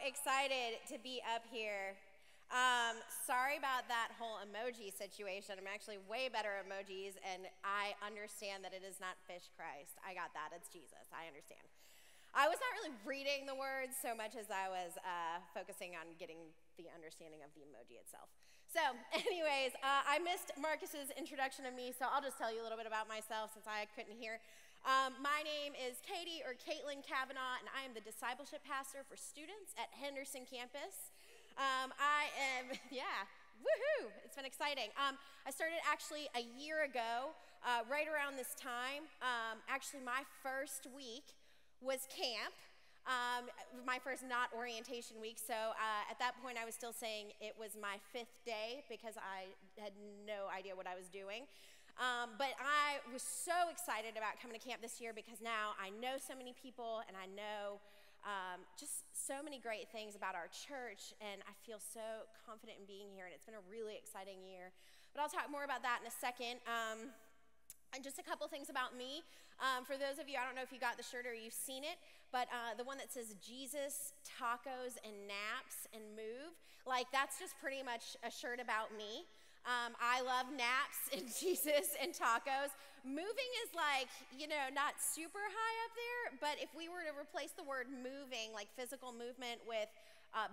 excited to be up here. Sorry about that whole emoji situation. I'm actually way better at emojis, and I understand that it is not fish Christ. I got that. It's Jesus. I understand. I was not really reading the words so much as I was focusing on getting the understanding of the emoji itself. So anyways, I missed Marcus's introduction of me, so I'll just tell you a little bit about myself since I couldn't hear. My name is Katie, or Caitlin Kavanaugh, and I am the discipleship pastor for students at Henderson campus. Woohoo, it's been exciting. I started actually a year ago, right around this time. Actually, my first week was camp, my first not orientation week. So at that point, I was still saying it was my 5th day because I had no idea what I was doing. But I was so excited about coming to camp this year because now I know so many people and I know just so many great things about our church, and I feel so confident in being here, and it's been a really exciting year. But I'll talk more about that in a second. And just a couple things about me. For those of you, I don't know if you got the shirt or you've seen it, but the one that says Jesus, tacos, and naps and move, like that's just pretty much a shirt about me. I love naps and Jesus and tacos. Moving is like, not super high up there, but if we were to replace the word moving, like physical movement, with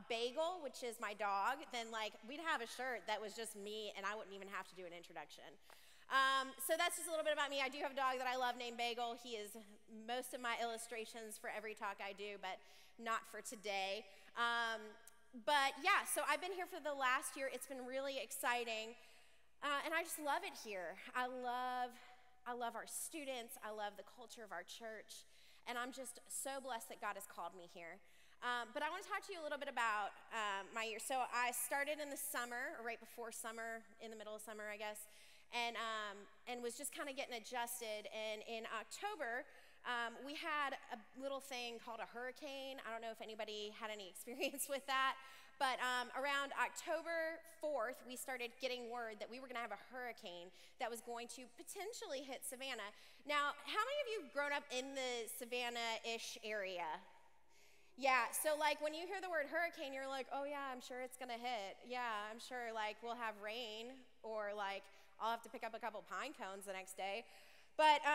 Bagel, which is my dog, then like we'd have a shirt that was just me and I wouldn't even have to do an introduction. So that's just a little bit about me. I do have a dog that I love named Bagel. He is most of my illustrations for every talk I do, but not for today. But yeah, so I've been here for the last year. It's been really exciting, and I just love it here. I love our students. I love the culture of our church, and I'm just so blessed that God has called me here. But I want to talk to you a little bit about my year. So I started in the summer, or right before summer, in the middle of summer, I guess, and was just kind of getting adjusted. And in October, we had a little thing called a hurricane. I don't know if anybody had any experience with that, but around October 4th, we started getting word that we were going to have a hurricane that was going to potentially hit Savannah. Now, how many of you have grown up in the Savannah-ish area? Yeah, so like when you hear the word hurricane, you're like, oh yeah, I'm sure it's gonna hit. Yeah, I'm sure like we'll have rain, or like I'll have to pick up a couple pine cones the next day. But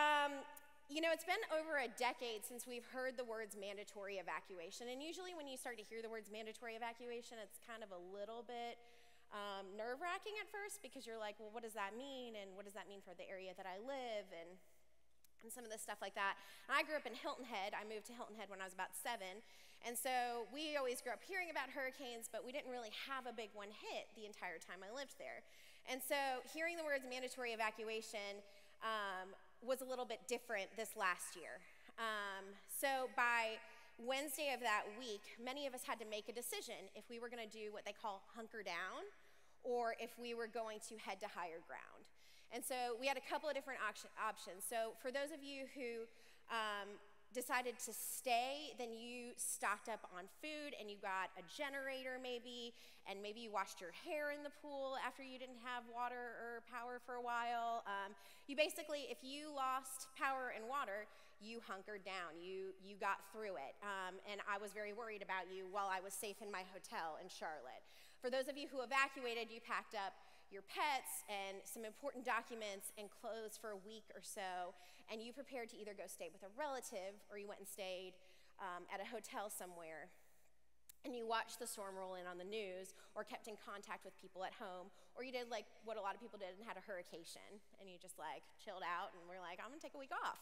it's been over a decade since we've heard the words mandatory evacuation. And usually when you start to hear the words mandatory evacuation, it's kind of a little bit nerve-wracking at first, because you're like, well, what does that mean? And what does that mean for the area that I live? And some of this stuff like that. And I grew up in Hilton Head. I moved to Hilton Head when I was about 7. And so we always grew up hearing about hurricanes, but we didn't really have a big one hit the entire time I lived there. And so hearing the words mandatory evacuation was a little bit different this last year. So by Wednesday of that week, many of us had to make a decision if we were going to do what they call hunker down, or if we were going to head to higher ground. And so we had a couple of different options. So for those of you who decided to stay, then you stocked up on food and you got a generator maybe, and maybe you washed your hair in the pool after you didn't have water or power for a while. You basically, if you lost power and water, you hunkered down, you got through it. And I was very worried about you while I was safe in my hotel in Charlotte. For those of you who evacuated, you packed up your pets and some important documents and clothes for a week or so, and you prepared to either go stay with a relative, or you went and stayed at a hotel somewhere, and you watched the storm roll in on the news, or kept in contact with people at home, or you did like what a lot of people did and had a hurricane, and you just like chilled out and were like, I'm gonna take a week off.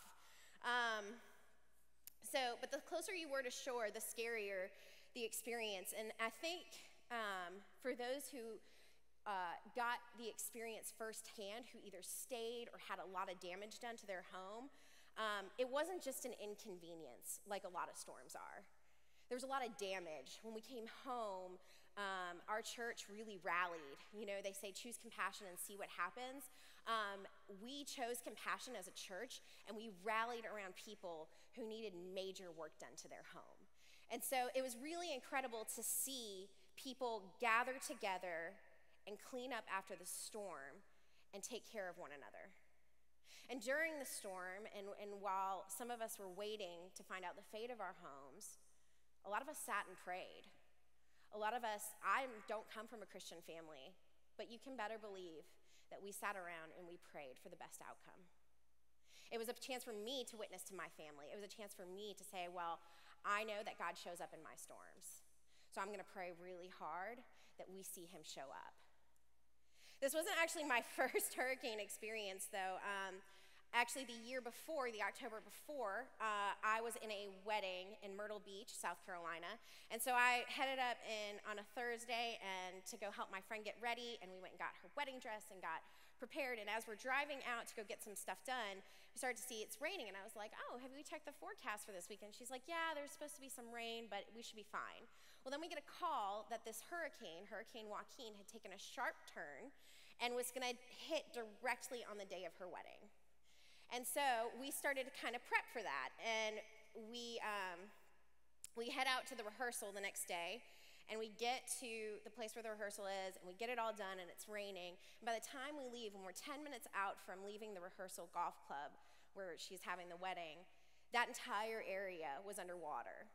But the closer you were to shore, the scarier the experience. And I think for those who got the experience firsthand, who either stayed or had a lot of damage done to their home, it wasn't just an inconvenience like a lot of storms are. There was a lot of damage. When we came home, our church really rallied. They say choose compassion and see what happens. We chose compassion as a church, and we rallied around people who needed major work done to their home. And so it was really incredible to see people gather together and clean up after the storm and take care of one another. And during the storm, and while some of us were waiting to find out the fate of our homes, a lot of us sat and prayed. A lot of us, I don't come from a Christian family, but you can better believe that we sat around and we prayed for the best outcome. It was a chance for me to witness to my family. It was a chance for me to say, well, I know that God shows up in my storms, so I'm going to pray really hard that we see him show up. This wasn't actually my first hurricane experience, though. Actually, the year before, the October before, I was in a wedding in Myrtle Beach, South Carolina. And so I headed up on a Thursday and to go help my friend get ready, and we went and got her wedding dress and got prepared. And as we're driving out to go get some stuff done, we started to see it's raining. And I was like, oh, have we checked the forecast for this weekend? She's like, yeah, there's supposed to be some rain, but we should be fine. Well, then we get a call that this Hurricane Joaquin, had taken a sharp turn and was going to hit directly on the day of her wedding. And so we started to kind of prep for that. And we head out to the rehearsal the next day, and we get to the place where the rehearsal is, and we get it all done, and it's raining. And by the time we leave, when we're 10 minutes out from leaving the rehearsal golf club where she's having the wedding, that entire area was underwater.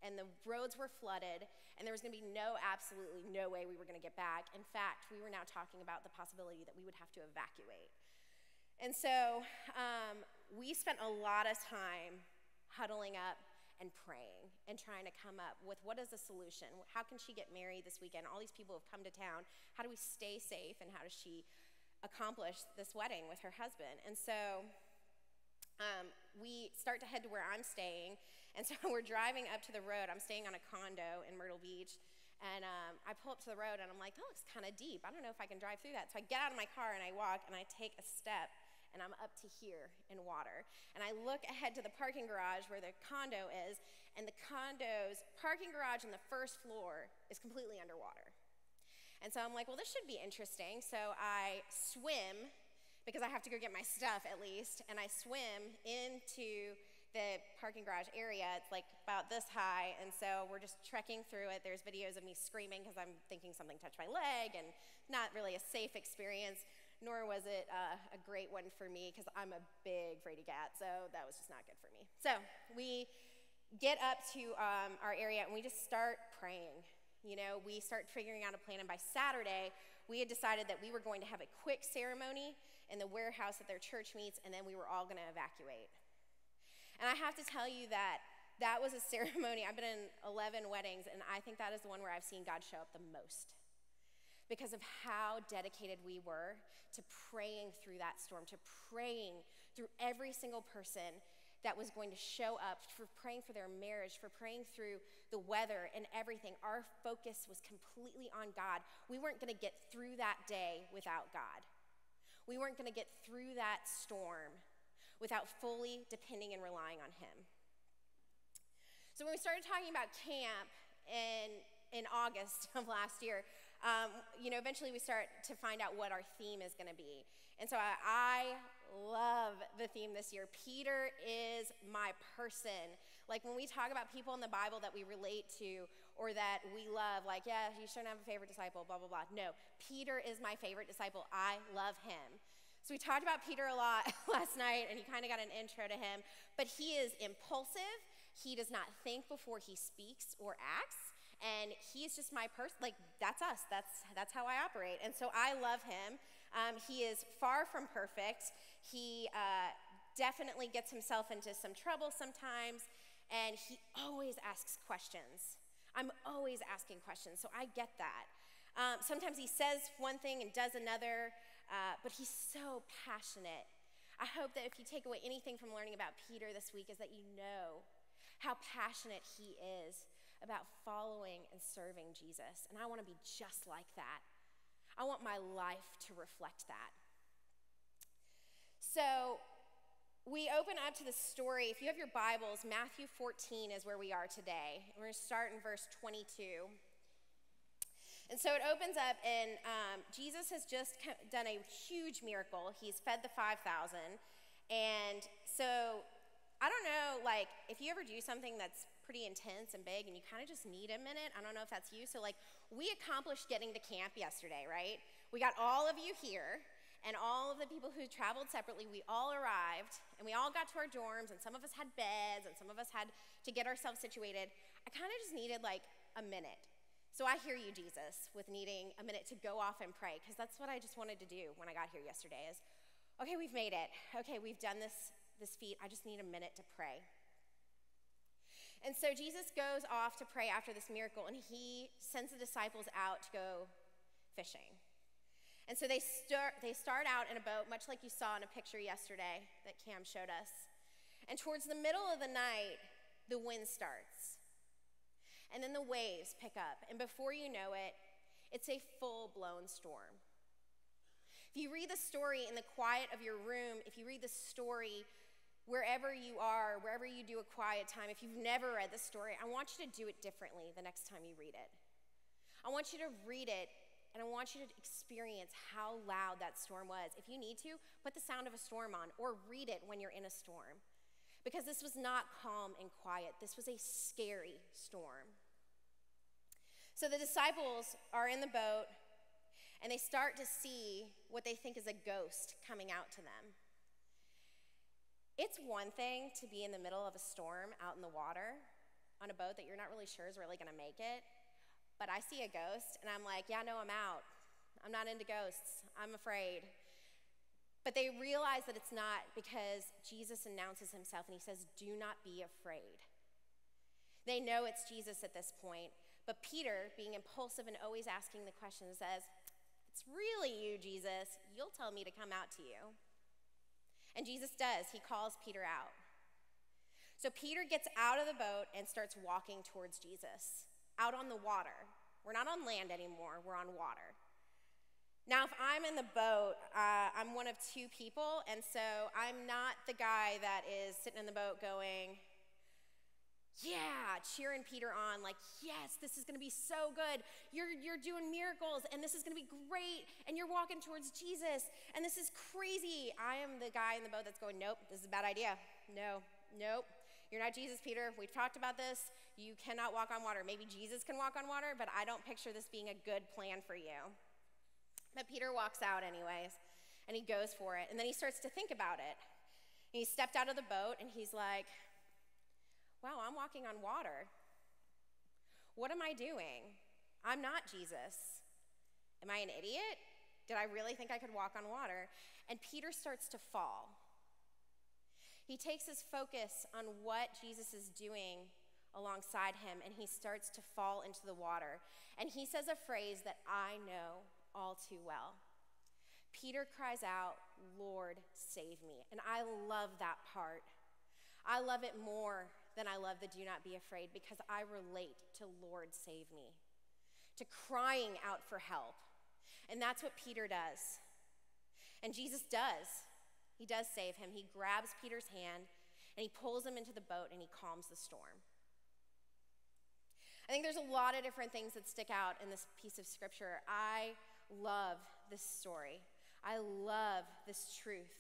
And the roads were flooded, and there was going to be absolutely no way we were going to get back. In fact, we were now talking about the possibility that we would have to evacuate. And so we spent a lot of time huddling up and praying and trying to come up with what is the solution? How can she get married this weekend? All these people have come to town. How do we stay safe, and how does she accomplish this wedding with her husband? And so we start to head to where I'm staying, and so we're driving up to the road. I'm staying on a condo in Myrtle Beach, and I pull up to the road, and I'm like, that looks kind of deep. I don't know if I can drive through that. So I get out of my car, and I walk, and I take a step, and I'm up to here in water. And I look ahead to the parking garage where the condo is, and the condo's parking garage on the first floor is completely underwater. And so I'm like, well, this should be interesting. So I swim, because I have to go get my stuff at least, and I swim into the parking garage area. It's like about this high, and so we're just trekking through it. There's videos of me screaming because I'm thinking something touched my leg, and not really a safe experience. Nor was it a great one for me because I'm a big fraidy cat, so that was just not good for me. So we get up to our area, and we just start praying. You know, we start figuring out a plan, and by Saturday, we had decided that we were going to have a quick ceremony in the warehouse that their church meets, and then we were all going to evacuate. And I have to tell you that that was a ceremony. I've been in 11 weddings, and I think that is the one where I've seen God show up the most, because of how dedicated we were to praying through that storm, to praying through every single person that was going to show up, for praying for their marriage, for praying through the weather and everything. Our focus was completely on God. We weren't going to get through that day without God. We weren't going to get through that storm without fully depending and relying on him. So when we started talking about camp in August of last year, eventually we start to find out what our theme is going to be. And so I love the theme this year. Peter is my person. Like when we talk about people in the Bible that we relate to or that we love, like, yeah, you shouldn't have a favorite disciple, blah, blah, blah. No, Peter is my favorite disciple. I love him. So we talked about Peter a lot last night, and you kind of got an intro to him. But he is impulsive. He does not think before he speaks or acts. And he's just my person. Like, that's us. That's how I operate. And so I love him. He is far from perfect. He definitely gets himself into some trouble sometimes. And he always asks questions. I'm always asking questions, so I get that. Sometimes he says one thing and does another, but he's so passionate. I hope that if you take away anything from learning about Peter this week is that you know how passionate he is about following and serving Jesus. And I want to be just like that. I want my life to reflect that. So we open up to the story. If you have your Bibles, Matthew 14 is where we are today. We're going to start in verse 22. And so it opens up, and Jesus has just done a huge miracle. He's fed the 5,000. And so I don't know, like, if you ever do something that's pretty intense and big and you kind of just need a minute, I don't know if that's you. So, like, we accomplished getting to camp yesterday, right? We got all of you here, and all of the people who traveled separately, we all arrived, and we all got to our dorms, and some of us had beds, and some of us had to get ourselves situated. I kind of just needed, like, a minute So I hear you, Jesus, with needing a minute to go off and pray, because that's what I just wanted to do when I got here yesterday is, okay, we've made it. Okay, we've done this feat. I just need a minute to pray. And so Jesus goes off to pray after this miracle, and he sends the disciples out to go fishing. And so they start out in a boat, much like you saw in a picture yesterday that Cam showed us. And towards the middle of the night, the wind starts. And then the waves pick up. And before you know it, it's a full-blown storm. If you read the story in the quiet of your room, if you read the story wherever you are, wherever you do a quiet time, if you've never read the story, I want you to do it differently the next time you read it. I want you to read it, and I want you to experience how loud that storm was. If you need to, put the sound of a storm on, or read it when you're in a storm. Because this was not calm and quiet. This was a scary storm. So the disciples are in the boat, and they start to see what they think is a ghost coming out to them. It's one thing to be in the middle of a storm out in the water on a boat that you're not really sure is really gonna make it, but I see a ghost, and I'm like, yeah, no, I'm out. I'm not into ghosts. I'm afraid. But they realize that it's not, because Jesus announces himself, and he says, do not be afraid. They know it's Jesus at this point, but Peter, being impulsive and always asking the question, says, it's really you, Jesus. You'll tell me to come out to you. And Jesus does. He calls Peter out. So Peter gets out of the boat and starts walking towards Jesus, out on the water. We're not on land anymore. We're on water. Now, if I'm in the boat, I'm one of two people, and so I'm not the guy that is sitting in the boat going, yeah, cheering Peter on, like, yes, this is gonna be so good. You're doing miracles, and this is gonna be great, and you're walking towards Jesus, and this is crazy. I am the guy in the boat that's going, nope, this is a bad idea. No, nope, you're not Jesus, Peter. We've talked about this. You cannot walk on water. Maybe Jesus can walk on water, but I don't picture this being a good plan for you. But Peter walks out anyways, and he goes for it, and then he starts to think about it. And he stepped out of the boat, and he's like, wow, I'm walking on water. What am I doing? I'm not Jesus. Am I an idiot? Did I really think I could walk on water? And Peter starts to fall. He takes his focus on what Jesus is doing alongside him, and he starts to fall into the water. And he says a phrase that I know all too well. Peter cries out, Lord, save me. And I love that part. I love it more than I love the do not be afraid, because I relate to Lord, save me, to crying out for help. And that's what Peter does. And Jesus does. He does save him. He grabs Peter's hand, and he pulls him into the boat, and he calms the storm. I think there's a lot of different things that stick out in this piece of scripture. I love this story. I love this truth.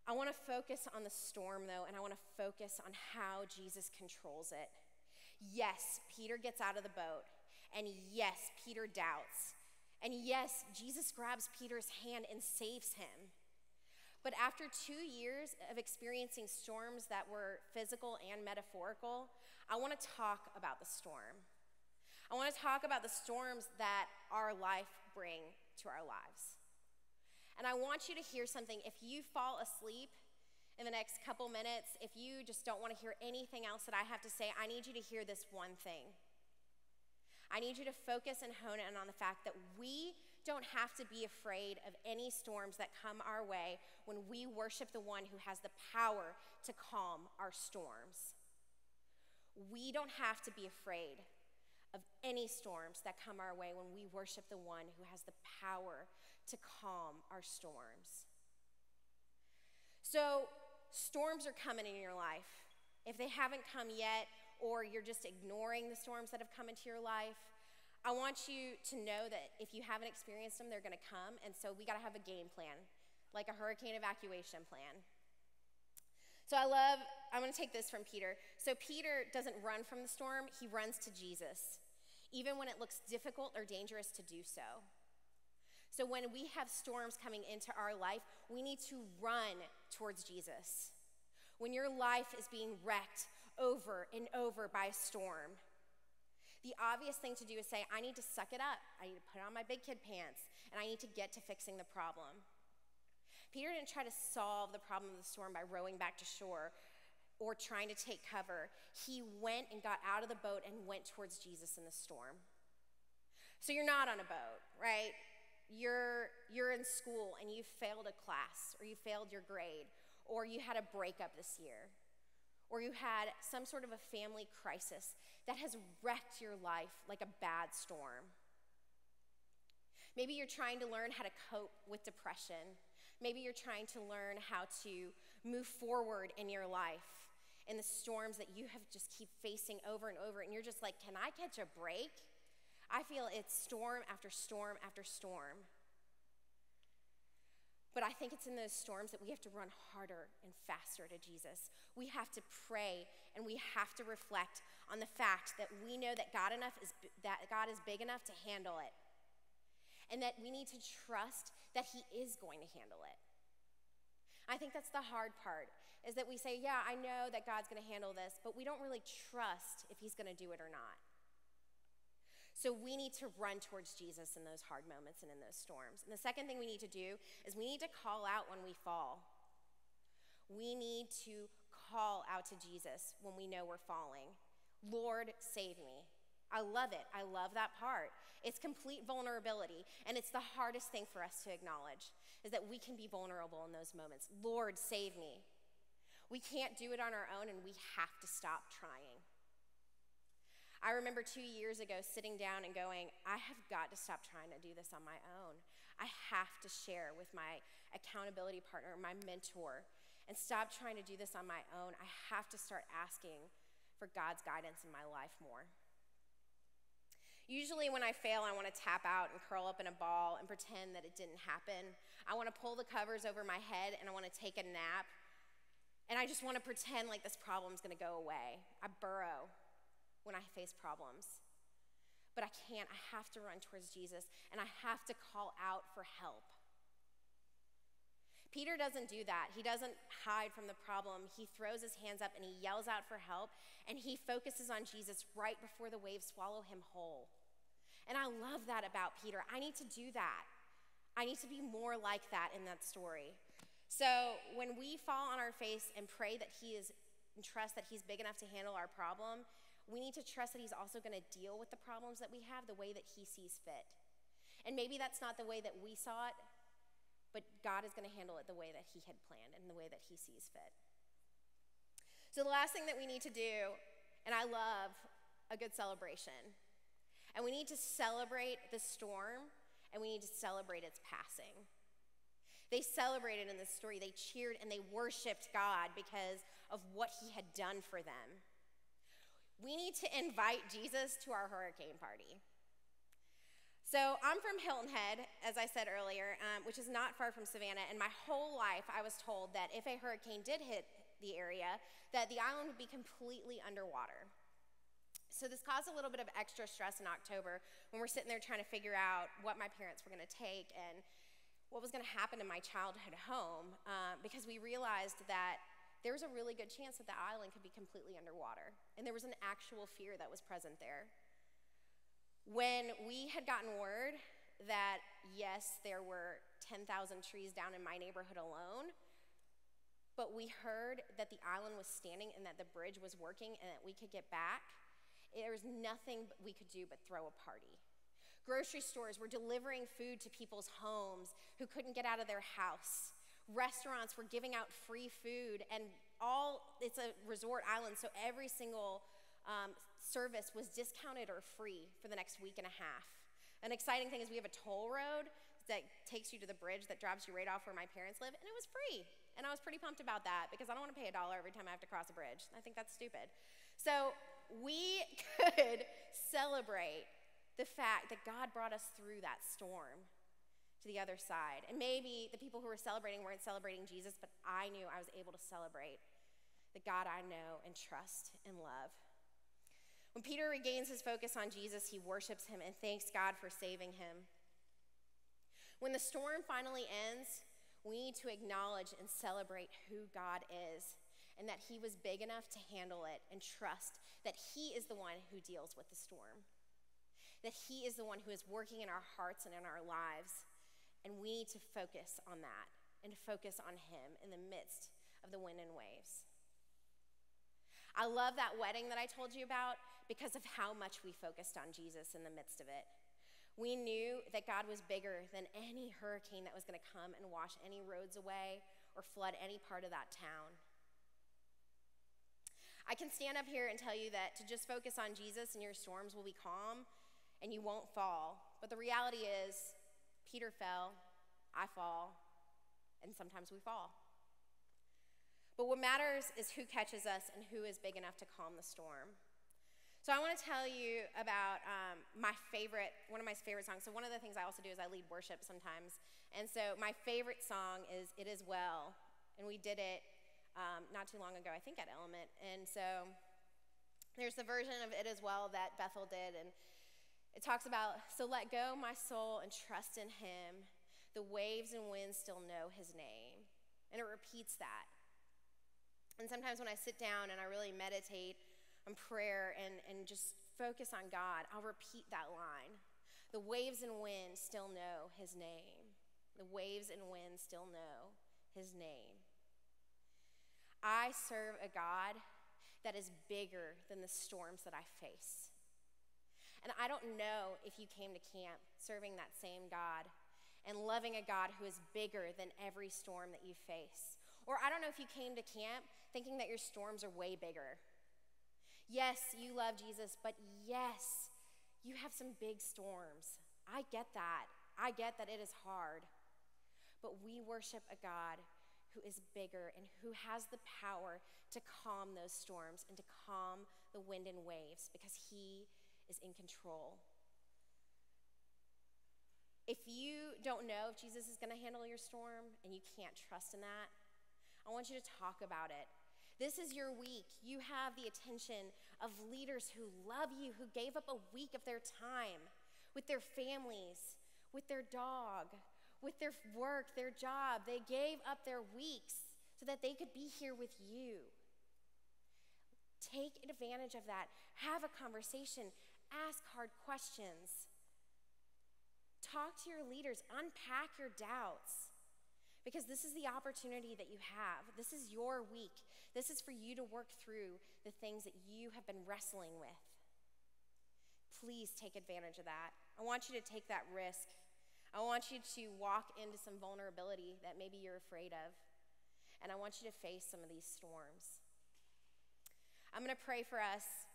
I want to focus on the storm, though, and I want to focus on how Jesus controls it. Yes, Peter gets out of the boat, and yes, Peter doubts. And yes, Jesus grabs Peter's hand and saves him. But after 2 years of experiencing storms that were physical and metaphorical, I want to talk about the storm. I want to talk about the storms that our life bring to our lives. And I want you to hear something. If you fall asleep in the next couple minutes, if you just don't want to hear anything else that I have to say, I need you to hear this one thing. I need you to focus and hone in on the fact that we don't have to be afraid of any storms that come our way when we worship the one who has the power to calm our storms. We don't have to be afraid of any storms that come our way when we worship the one who has the power to calm our storms. So, storms are coming in your life. If they haven't come yet, or you're just ignoring the storms that have come into your life, I want you to know that if you haven't experienced them, they're gonna come, and so we gotta have a game plan, like a hurricane evacuation plan. So I'm gonna take this from Peter. So Peter doesn't run from the storm, he runs to Jesus, even when it looks difficult or dangerous to do so. So when we have storms coming into our life, we need to run towards Jesus. When your life is being wrecked over and over by a storm, The obvious thing to do is say, I need to suck it up. I need to put on my big kid pants, and I need to get to fixing the problem. Peter didn't try to solve the problem of the storm by rowing back to shore or trying to take cover. He went and got out of the boat and went towards Jesus in the storm. So you're not on a boat, right? You're in school and you failed a class, or you failed your grade, or you had a breakup this year, or you had some sort of a family crisis that has wrecked your life like a bad storm. Maybe you're trying to learn how to cope with depression. Maybe you're trying to learn how to move forward in your life in the storms that you have just keep facing over and over, and you're just like, can I catch a break? I feel it's storm after storm after storm. But I think it's in those storms that we have to run harder and faster to Jesus. We have to pray, and we have to reflect on the fact that we know that God is big enough to handle it, and that we need to trust that he is going to handle it. I think that's the hard part, is that we say, yeah, I know that God's going to handle this, but we don't really trust if he's going to do it or not. So we need to run towards Jesus in those hard moments and in those storms. And the second thing we need to do is we need to call out when we fall. We need to call out to Jesus when we know we're falling. Lord, save me. I love it. I love that part. It's complete vulnerability, and it's the hardest thing for us to acknowledge, is that we can be vulnerable in those moments. Lord, save me. We can't do it on our own, and we have to stop trying. I remember 2 years ago sitting down and going, I have got to stop trying to do this on my own. I have to share with my accountability partner, my mentor, and stop trying to do this on my own. I have to start asking for God's guidance in my life more. Usually when I fail, I want to tap out and curl up in a ball and pretend that it didn't happen. I want to pull the covers over my head and I want to take a nap. And I just want to pretend like this problem's going to go away. I burrow when I face problems. But I can't. I have to run towards Jesus, and I have to call out for help. Peter doesn't do that. He doesn't hide from the problem. He throws his hands up and he yells out for help, and he focuses on Jesus right before the waves swallow him whole. And I love that about Peter. I need to do that. I need to be more like that in that story. So when we fall on our face and pray that and trust that he's big enough to handle our problem, we need to trust that he's also going to deal with the problems that we have the way that he sees fit. And maybe that's not the way that we saw it, but God is going to handle it the way that he had planned and the way that he sees fit. So the last thing that we need to do, and I love a good celebration, and we need to celebrate the storm, and we need to celebrate its passing. They celebrated in this story. They cheered and they worshiped God because of what he had done for them. We need to invite Jesus to our hurricane party. So I'm from Hilton Head, as I said earlier, which is not far from Savannah, and my whole life I was told that if a hurricane did hit the area, that the island would be completely underwater. So this caused a little bit of extra stress in October when we're sitting there trying to figure out what my parents were going to take and what was going to happen in my childhood home, because we realized that there was a really good chance that the island could be completely underwater. And there was an actual fear that was present there. When we had gotten word that, yes, there were 10,000 trees down in my neighborhood alone, but we heard that the island was standing and that the bridge was working and that we could get back, there was nothing we could do but throw a party. Grocery stores were delivering food to people's homes who couldn't get out of their house. Restaurants were giving out free food, and it's a resort island, so every single service was discounted or free for the next week and a half. An exciting thing is we have a toll road that takes you to the bridge that drops you right off where my parents live, and it was free. And I was pretty pumped about that because I don't want to pay $1 every time I have to cross a bridge. I think that's stupid. So we could celebrate the fact that God brought us through that storm to the other side. And maybe the people who were celebrating weren't celebrating Jesus, but I knew I was able to celebrate the God I know and trust and love. When Peter regains his focus on Jesus, he worships him and thanks God for saving him. When the storm finally ends, we need to acknowledge and celebrate who God is and that he was big enough to handle it, and trust that he is the one who deals with the storm. that he is the one who is working in our hearts and in our lives, and we need to focus on that and to focus on him in the midst of the wind and waves. I love that wedding that I told you about because of how much we focused on Jesus in the midst of it. We knew that God was bigger than any hurricane that was going to come and wash any roads away or flood any part of that town. I can stand up here and tell you that to just focus on Jesus and your storms will be calm and you won't fall. But the reality is, Peter fell, I fall, and sometimes we fall. But what matters is who catches us and who is big enough to calm the storm. So I want to tell you about one of my favorite songs. So one of the things I also do is I lead worship sometimes. And so my favorite song is It Is Well. And we did it not too long ago, I think at Element. And so there's the version of It Is Well that Bethel did. And it talks about, so let go my soul and trust in him. The waves and winds still know his name. And it repeats that. And sometimes when I sit down and I really meditate on prayer and just focus on God, I'll repeat that line. The waves and winds still know his name. The waves and winds still know his name. I serve a God that is bigger than the storms that I face. And I don't know if you came to camp serving that same God and loving a God who is bigger than every storm that you face. Or I don't know if you came to camp thinking that your storms are way bigger. Yes, you love Jesus, but yes, you have some big storms. I get that. I get that it is hard. But we worship a God who is bigger and who has the power to calm those storms and to calm the wind and waves because he is in control. If you don't know if Jesus is going to handle your storm and you can't trust in that, I want you to talk about it. This is your week. You have the attention of leaders who love you, who gave up a week of their time with their families, with their dog, with their work, their job. They gave up their weeks so that they could be here with you. Take advantage of that. Have a conversation. Ask hard questions. Talk to your leaders. Unpack your doubts. Because this is the opportunity that you have. This is your week. This is for you to work through the things that you have been wrestling with. Please take advantage of that. I want you to take that risk. I want you to walk into some vulnerability that maybe you're afraid of. And I want you to face some of these storms. I'm going to pray for us.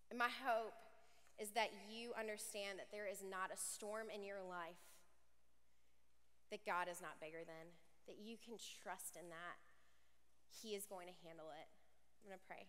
And my hope is that you understand that there is not a storm in your life that God is not bigger than, that you can trust in that. He is going to handle it. I'm going to pray.